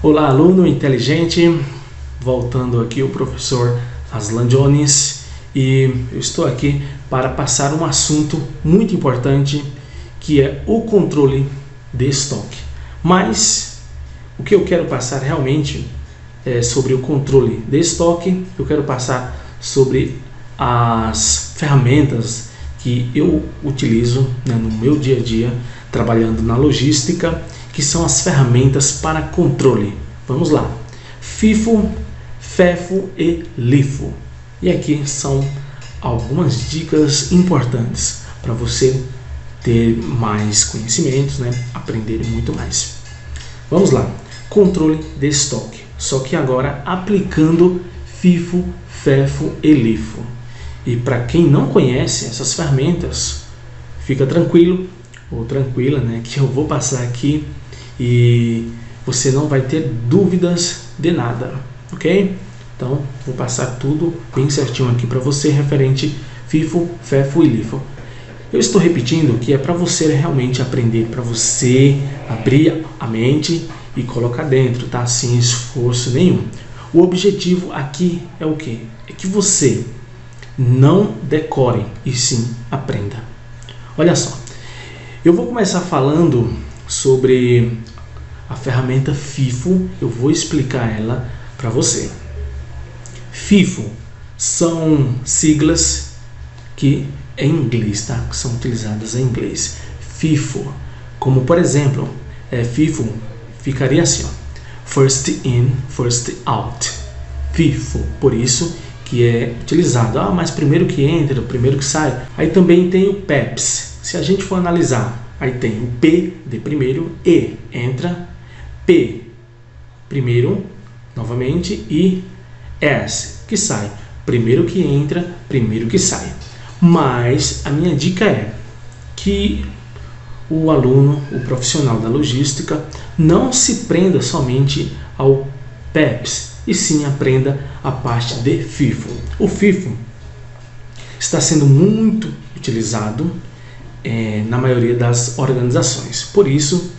Olá, aluno inteligente, voltando aqui o professor Aslan Jones, e eu estou aqui para passar um assunto muito importante, que é o controle de estoque. Mas o que eu quero passar realmente é sobre o controle de estoque. Eu quero passar sobre as ferramentas que eu utilizo, no meu dia a dia, trabalhando na logística, que são as ferramentas para controle. Vamos lá: FIFO, FEFO e LIFO. E aqui são algumas dicas importantes para você ter mais conhecimentos, aprender muito mais. Vamos lá: controle de estoque, só que agora aplicando FIFO, FEFO e LIFO. E para quem não conhece essas ferramentas, fica tranquilo ou tranquila, que eu vou passar aqui e você não vai ter dúvidas de nada, ok? Então, vou passar tudo bem certinho aqui para você, referente FIFO, FEFO e LIFO. Eu estou repetindo que é para você realmente aprender, para você abrir a mente e colocar dentro, tá? Sem esforço nenhum. O objetivo aqui é o quê? É que você não decore e sim aprenda. Olha só, eu vou começar falando sobre a ferramenta FIFO. Eu vou explicar ela para você. FIFO são siglas que é em inglês, tá? Que são utilizadas em inglês. FIFO, como por exemplo, FIFO ficaria assim, ó: first in, first out. FIFO, por isso que é utilizado. Mas primeiro que entra, primeiro que sai. Aí também tem o PEPS. Se a gente for analisar, aí tem o P de primeiro, E entra, P primeiro, novamente, e S que sai. Primeiro que entra, primeiro que sai. Mas a minha dica é que o aluno, o profissional da logística, não se prenda somente ao PEPS, e sim aprenda a parte de FIFO. O FIFO está sendo muito utilizado na maioria das organizações. Por isso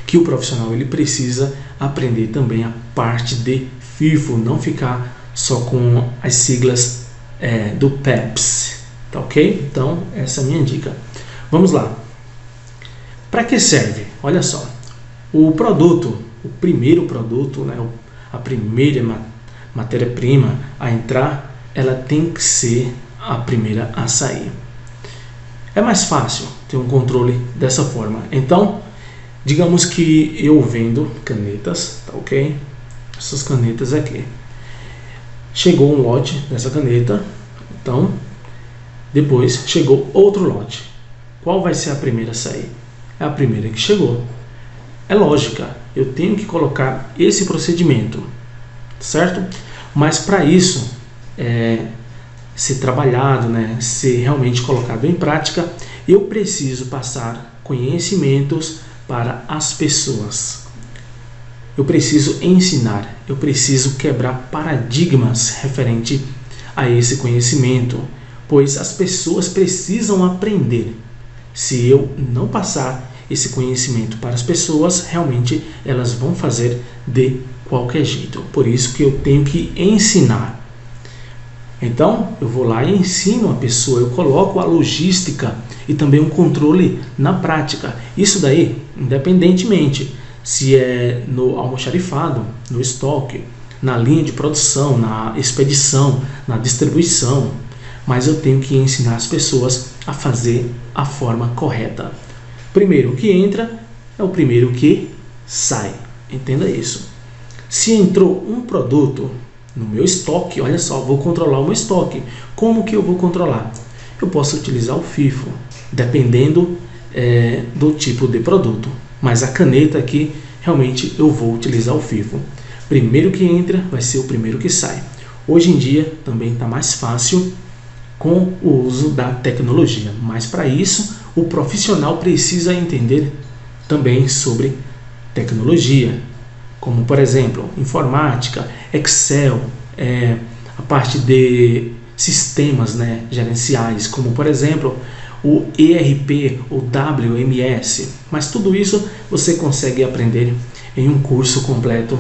que o profissional ele precisa aprender também a parte de FIFO, não ficar só com as siglas do PEPS, tá ok? Então essa é a minha dica. Vamos lá. Para que serve? Olha só, o produto, o primeiro produto, a primeira matéria-prima a entrar, ela tem que ser a primeira a sair. É mais fácil ter um controle dessa forma. Então, digamos que eu vendo canetas, tá ok? Essas canetas aqui. Chegou um lote dessa caneta, então depois chegou outro lote. Qual vai ser a primeira a sair? É a primeira que chegou. É lógica, eu tenho que colocar esse procedimento, certo? Mas para isso ser trabalhado, ser realmente colocado em prática, eu preciso passar conhecimentos para as pessoas. Eu preciso ensinar, eu preciso quebrar paradigmas referente a esse conhecimento, pois as pessoas precisam aprender. Se eu não passar esse conhecimento para as pessoas, realmente elas vão fazer de qualquer jeito. Por isso que eu tenho que ensinar. Então, eu vou lá e ensino a pessoa, eu coloco a logística e também o controle na prática. Isso daí, independentemente se é no almoxarifado, no estoque, na linha de produção, na expedição, na distribuição, mas eu tenho que ensinar as pessoas a fazer a forma correta. Primeiro que entra é o primeiro que sai. Entenda isso. Se entrou um produto no meu estoque, olha só, vou controlar o meu estoque. Como que eu vou controlar? Eu posso utilizar o FIFO, dependendo do tipo de produto. Mas a caneta aqui, realmente eu vou utilizar o FIFO. Primeiro que entra vai ser o primeiro que sai. Hoje em dia também está mais fácil com o uso da tecnologia, mas para isso o profissional precisa entender também sobre tecnologia, como por exemplo informática, Excel, a parte de sistemas gerenciais, como por exemplo o ERP, o WMS. Mas tudo isso você consegue aprender em um curso completo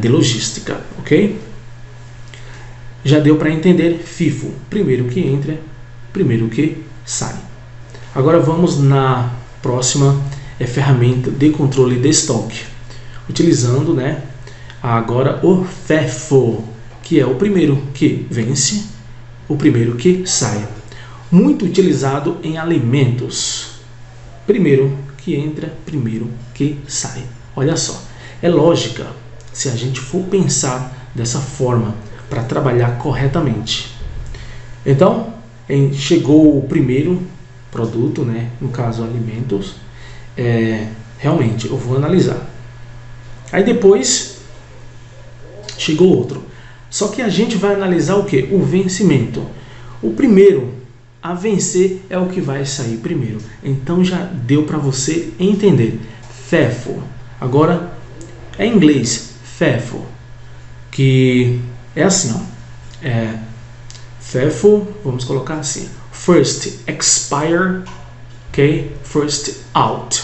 de logística, ok? Já deu para entender FIFO, primeiro que entra, primeiro que sai. Agora vamos na próxima ferramenta de controle de estoque, utilizando, né, agora o FEFO, que é o primeiro que vence, o primeiro que sai. Muito utilizado em alimentos. Primeiro que entra, primeiro que sai. Olha só, é lógica se a gente for pensar dessa forma para trabalhar corretamente. Então, chegou o primeiro produto, né, no caso alimentos, realmente eu vou analisar. Aí depois chegou outro. Só que a gente vai analisar o que? O vencimento. O primeiro a vencer é o que vai sair primeiro. Então já deu para você entender. FEFO. Agora é em inglês. FEFO. Que é assim, ó. FEFO, vamos colocar assim. First expire, ok? First out.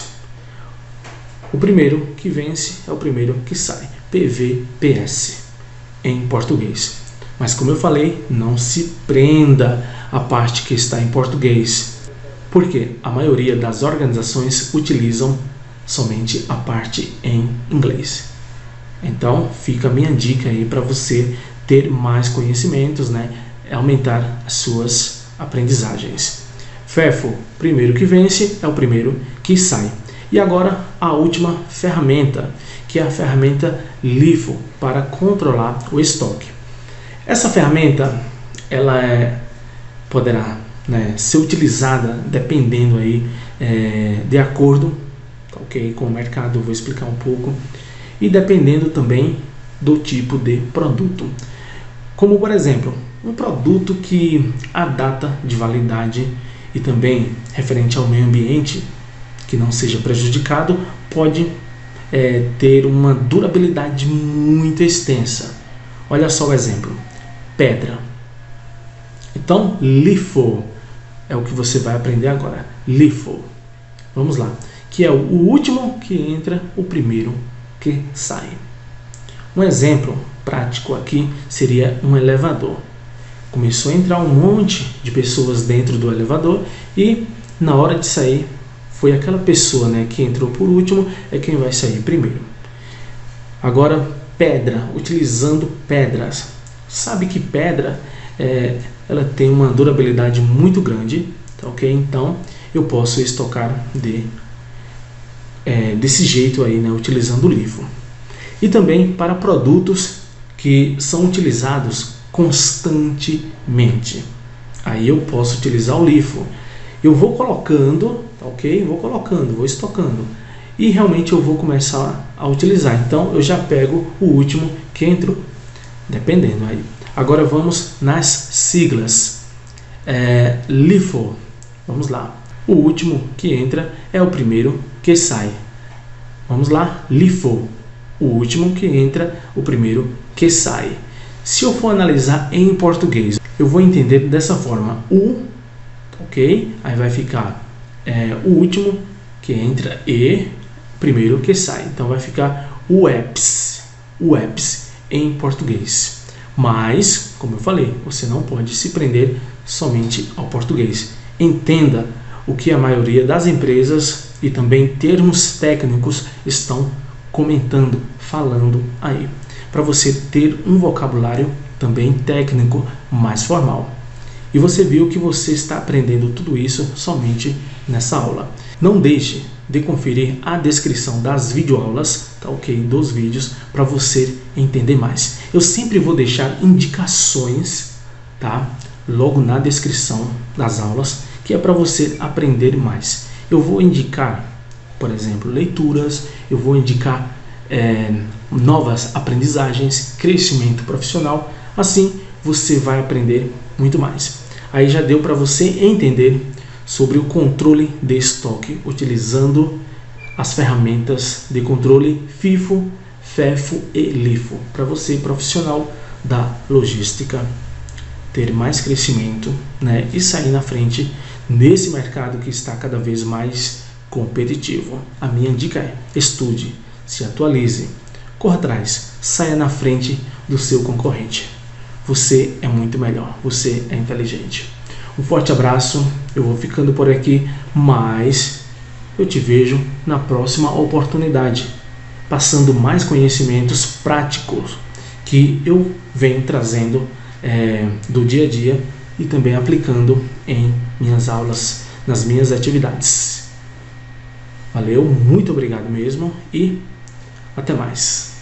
O primeiro que vence é o primeiro que sai. PVPS em português. Mas como eu falei, não se prenda à parte que está em português, porque a maioria das organizações utilizam somente a parte em inglês. Então fica a minha dica aí para você ter mais conhecimentos, né? Aumentar as suas aprendizagens. FEFO, primeiro que vence é o primeiro que sai. E agora a última ferramenta, que é a ferramenta LIFO, para controlar o estoque. Essa ferramenta ela poderá, né, ser utilizada dependendo aí de acordo, ok, com o mercado. Eu vou explicar um pouco, e dependendo também do tipo de produto. Como por exemplo, um produto que a data de validade e também referente ao meio ambiente que não seja prejudicado pode ter uma durabilidade muito extensa. Olha só o exemplo: pedra. Então, LIFO é o que você vai aprender agora. LIFO. Vamos lá. Que é o último que entra, o primeiro que sai. Um exemplo prático aqui seria um elevador. Começou a entrar um monte de pessoas dentro do elevador e na hora de sair foi aquela pessoa, né, que entrou por último é quem vai sair primeiro. Agora, pedra, utilizando pedras. Sabe que pedra ela tem uma durabilidade muito grande, tá, ok? Então eu posso estocar desse jeito aí, né, utilizando o LIFO. E também para produtos que são utilizados constantemente. Aí eu posso utilizar o LIFO. Eu vou colocando, ok? Vou estocando. E realmente eu vou começar a utilizar. Então eu já pego o último que entrou, dependendo aí. Agora vamos nas siglas. LIFO. Vamos lá. O último que entra é o primeiro que sai. Vamos lá. LIFO. O último que entra, o primeiro que sai. Se eu for analisar em português, eu vou entender dessa forma. Ok? Aí vai ficar o último que entra e o primeiro que sai. Então vai ficar UEPS em português. Mas, como eu falei, você não pode se prender somente ao português. Entenda o que a maioria das empresas e também termos técnicos estão comentando, falando aí, para você ter um vocabulário também técnico mais formal. E você viu que você está aprendendo tudo isso somente nessa aula. Não deixe de conferir a descrição das videoaulas, tá, ok? Dos vídeos, para você entender mais. Eu sempre vou deixar indicações, tá? Logo na descrição das aulas, que é para você aprender mais. Eu vou indicar, por exemplo, leituras, eu vou indicar novas aprendizagens, crescimento profissional. Assim você vai aprender muito mais. Aí já deu para você entender sobre o controle de estoque utilizando as ferramentas de controle FIFO, FEFO e LIFO, para você, profissional da logística, ter mais crescimento, né, e sair na frente nesse mercado que está cada vez mais competitivo. A minha dica é: estude, se atualize, corra atrás, saia na frente do seu concorrente. Você é muito melhor, você é inteligente. Um forte abraço, eu vou ficando por aqui, mas eu te vejo na próxima oportunidade, passando mais conhecimentos práticos que eu venho trazendo do dia a dia e também aplicando em minhas aulas, nas minhas atividades. Valeu, muito obrigado mesmo e até mais.